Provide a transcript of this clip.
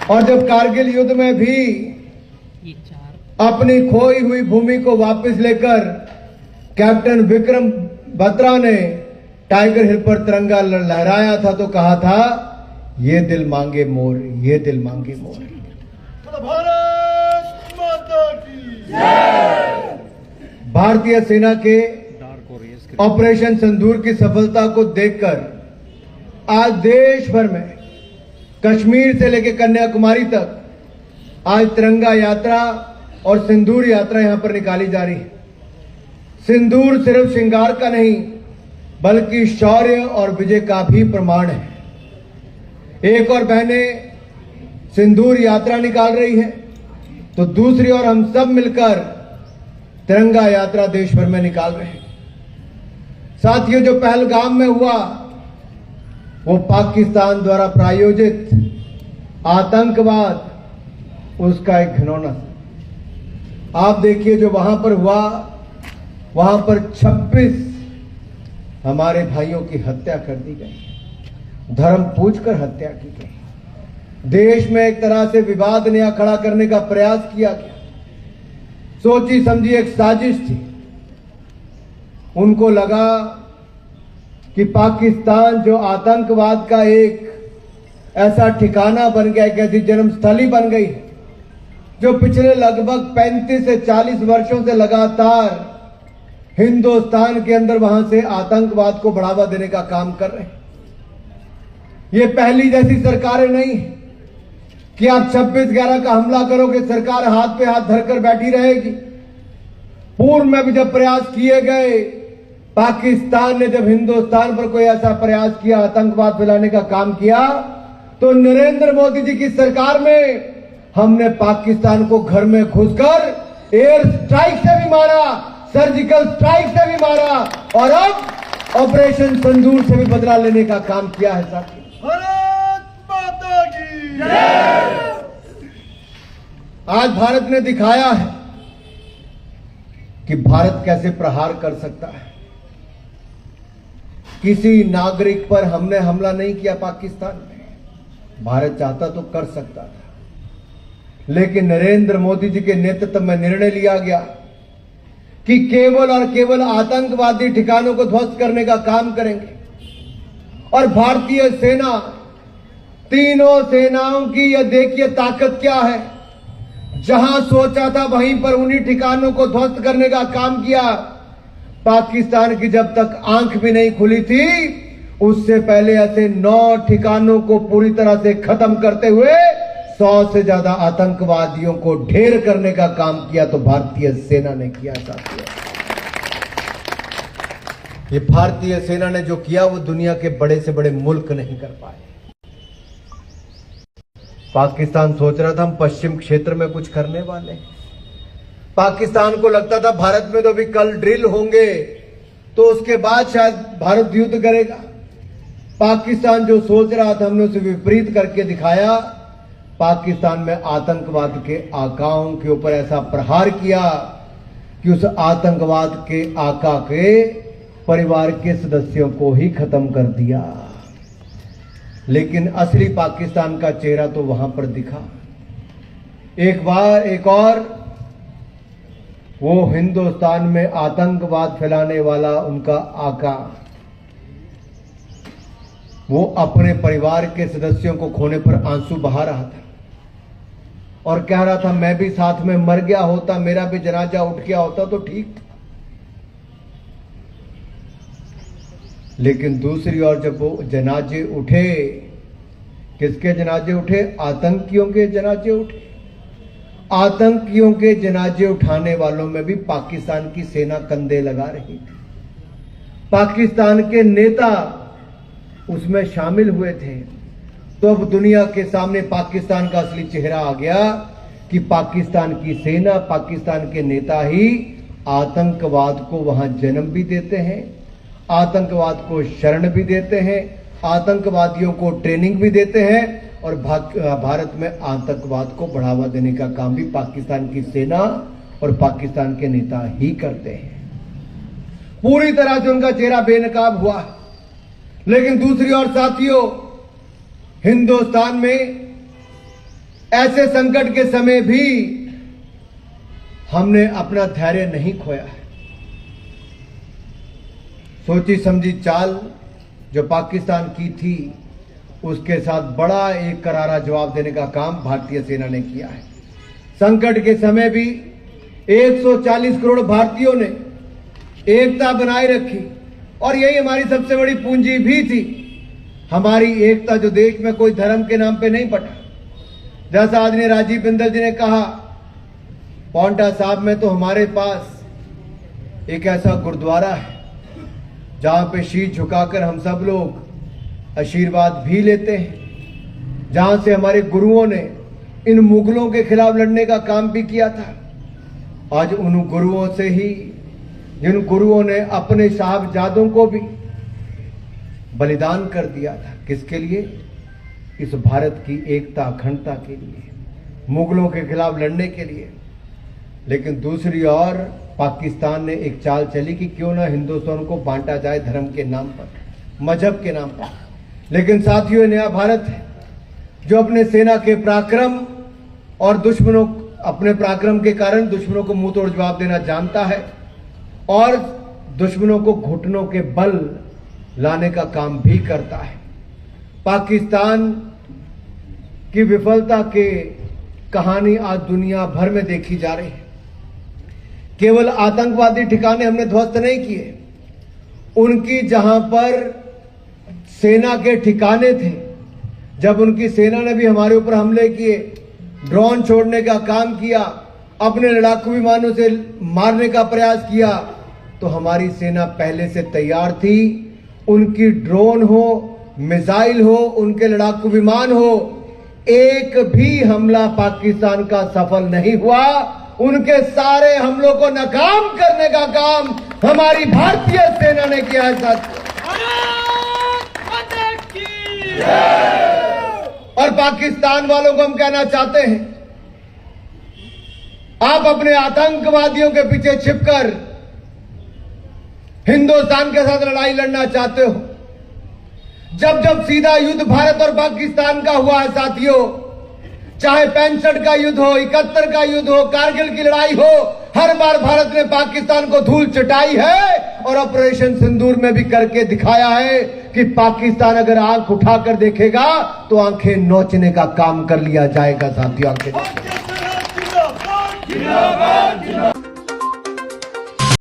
और जब कारगिल युद्ध में भी अपनी खोई हुई भूमि को वापस लेकर कैप्टन विक्रम बत्रा ने टाइगर हिल पर तिरंगा लहराया था तो कहा था, ये दिल मांगे मोर, ये दिल मांगे मोर। भारत माता की भारतीय सेना के ऑपरेशन सिंदूर की सफलता को देखकर आज देश भर में कश्मीर से लेकर कन्याकुमारी तक आज तिरंगा यात्रा और सिंदूर यात्रा यहां पर निकाली जा रही है। सिंदूर सिर्फ श्रृंगार का नहीं बल्कि शौर्य और विजय का भी प्रमाण है। एक और बहनें सिंदूर यात्रा निकाल रही है तो दूसरी ओर हम सब मिलकर तिरंगा यात्रा देश भर में निकाल रहे हैं। साथियों, जो पहलगाम में हुआ वो पाकिस्तान द्वारा प्रायोजित आतंकवाद, उसका एक घिनौना। आप देखिए जो वहां पर हुआ, वहां पर 26 हमारे भाइयों की हत्या कर दी गई, धर्म पूछकर हत्या की गई। देश में एक तरह से विवाद नया खड़ा करने का प्रयास किया गया। सोची समझी एक साजिश थी। उनको लगा कि पाकिस्तान जो आतंकवाद का एक ऐसा ठिकाना बन गया, एक ऐसी जन्मस्थली बन गई है जो पिछले लगभग 35 से 40 वर्षों से लगातार हिंदुस्तान के अंदर वहां से आतंकवाद को बढ़ावा देने का काम कर रहे हैं। ये पहली जैसी सरकारें नहीं है कि आप 26/11 का हमला करोगे, सरकार हाथ पे हाथ धरकर बैठी रहेगी। पूर्व में भी जब प्रयास किए गए, पाकिस्तान ने जब हिंदुस्तान पर कोई ऐसा प्रयास किया, आतंकवाद फैलाने का काम किया, तो नरेंद्र मोदी जी की सरकार में हमने पाकिस्तान को घर में घुसकर एयर स्ट्राइक से भी मारा, सर्जिकल स्ट्राइक से भी मारा और अब ऑपरेशन सिंदूर से भी बदला लेने का काम किया है। साथियों, भारत माता की आज भारत ने दिखाया है कि भारत कैसे प्रहार कर सकता है। किसी नागरिक पर हमने हमला नहीं किया पाकिस्तान में। भारत चाहता तो कर सकता था, लेकिन नरेंद्र मोदी जी के नेतृत्व में निर्णय लिया गया कि केवल और केवल आतंकवादी ठिकानों को ध्वस्त करने का काम करेंगे। और भारतीय सेना, तीनों सेनाओं की यह देखिए ताकत क्या है। जहां सोचा था वहीं पर उन्हीं ठिकानों को ध्वस्त करने का काम किया। पाकिस्तान की जब तक आंख भी नहीं खुली थी, उससे पहले ऐसे 9 ठिकानों को पूरी तरह से खत्म करते हुए 100 से ज्यादा आतंकवादियों को ढेर करने का काम किया तो भारतीय सेना ने किया। साथियों, ये भारतीय सेना ने जो किया वो दुनिया के बड़े से बड़े मुल्क नहीं कर पाए। पाकिस्तान सोच रहा था हम पश्चिम क्षेत्र में कुछ करने वाले हैं। पाकिस्तान को लगता था भारत में तो अभी कल ड्रिल होंगे तो उसके बाद शायद भारत युद्ध करेगा। पाकिस्तान जो सोच रहा था हमने उसे विपरीत करके दिखाया। पाकिस्तान में आतंकवाद के आकाओं के ऊपर ऐसा प्रहार किया कि उस आतंकवाद के आका के परिवार के सदस्यों को ही खत्म कर दिया। लेकिन असली पाकिस्तान का चेहरा तो वहां पर दिखा। एक और वो हिंदुस्तान में आतंकवाद फैलाने वाला उनका आका, वो अपने परिवार के सदस्यों को खोने पर आंसू बहा रहा था और कह रहा था मैं भी साथ में मर गया होता, मेरा भी जनाजा उठ गया होता तो ठीक था। लेकिन दूसरी ओर जब वो जनाजे उठे, किसके जनाजे उठे? आतंकियों के जनाजे उठे। आतंकियों के जनाजे उठाने वालों में भी पाकिस्तान की सेना कंधे लगा रही थी। पाकिस्तान के नेता उसमें शामिल हुए थे। तो अब दुनिया के सामने पाकिस्तान का असली चेहरा आ गया कि पाकिस्तान की सेना, पाकिस्तान के नेता ही आतंकवाद को वहां जन्म भी देते हैं, आतंकवाद को शरण भी देते हैं, आतंकवादियों को ट्रेनिंग भी देते हैं और भारत में आतंकवाद को बढ़ावा देने का काम भी पाकिस्तान की सेना और पाकिस्तान के नेता ही करते हैं। पूरी तरह से उनका चेहरा बेनकाब हुआ। लेकिन दूसरी ओर साथियों, हिंदुस्तान में ऐसे संकट के समय भी हमने अपना धैर्य नहीं खोया है। सोची समझी चाल जो पाकिस्तान की थी, उसके साथ बड़ा एक करारा जवाब देने का काम भारतीय सेना ने किया है। संकट के समय भी 140 करोड़ भारतीयों ने एकता बनाए रखी और यही हमारी सबसे बड़ी पूंजी भी थी। हमारी एकता जो देश में कोई धर्म के नाम पे नहीं बटा। जैसा आदरणीय राजीव बिंदल जी ने कहा, पांवटा साहब में तो हमारे पास एक ऐसा गुरुद्वारा है जहां पे शीश झुकाकर हम सब लोग आशीर्वाद भी लेते हैं, जहां से हमारे गुरुओं ने इन मुगलों के खिलाफ लड़ने का काम भी किया था। आज उन गुरुओं से ही, जिन गुरुओं ने अपने साहबजादों को भी बलिदान कर दिया था, किसके लिए? इस भारत की एकता अखंडता के लिए, मुगलों के खिलाफ लड़ने के लिए। लेकिन दूसरी ओर पाकिस्तान ने एक चाल चली कि क्यों ना हिंदुस्तान को बांटा जाए धर्म के नाम पर, मजहब के नाम पर। लेकिन साथियों, नया भारत है जो अपने सेना के पराक्रम और दुश्मनों, अपने पराक्रम के कारण दुश्मनों को मुंह तोड़ जवाब देना जानता है और दुश्मनों को घुटनों के बल लाने का काम भी करता है। पाकिस्तान की विफलता के कहानी आज दुनिया भर में देखी जा रही है। केवल आतंकवादी ठिकाने हमने ध्वस्त नहीं किए, उनकी जहां पर सेना के ठिकाने थे, जब उनकी सेना ने भी हमारे ऊपर हमले किए, ड्रोन छोड़ने का काम किया, अपने लड़ाकू विमानों से मारने का प्रयास किया, तो हमारी सेना पहले से तैयार थी। उनकी ड्रोन हो, मिसाइल हो, उनके लड़ाकू विमान हो, एक भी हमला पाकिस्तान का सफल नहीं हुआ। उनके सारे हमलों को नाकाम करने का काम हमारी भारतीय सेना ने किया है साथियों। और पाकिस्तान वालों को हम कहना चाहते हैं, आप अपने आतंकवादियों के पीछे छिपकर हिंदुस्तान के साथ लड़ाई लड़ना चाहते हो। जब जब सीधा युद्ध भारत और पाकिस्तान का हुआ है साथियों, चाहे 65 का युद्ध हो, 71 का युद्ध हो, कारगिल की लड़ाई हो, हर बार भारत ने पाकिस्तान को धूल चटाई है और ऑपरेशन सिंदूर में भी करके दिखाया है कि पाकिस्तान अगर आंख उठाकर देखेगा तो आंखें नोचने का काम कर लिया जाएगा साथियों। आंखें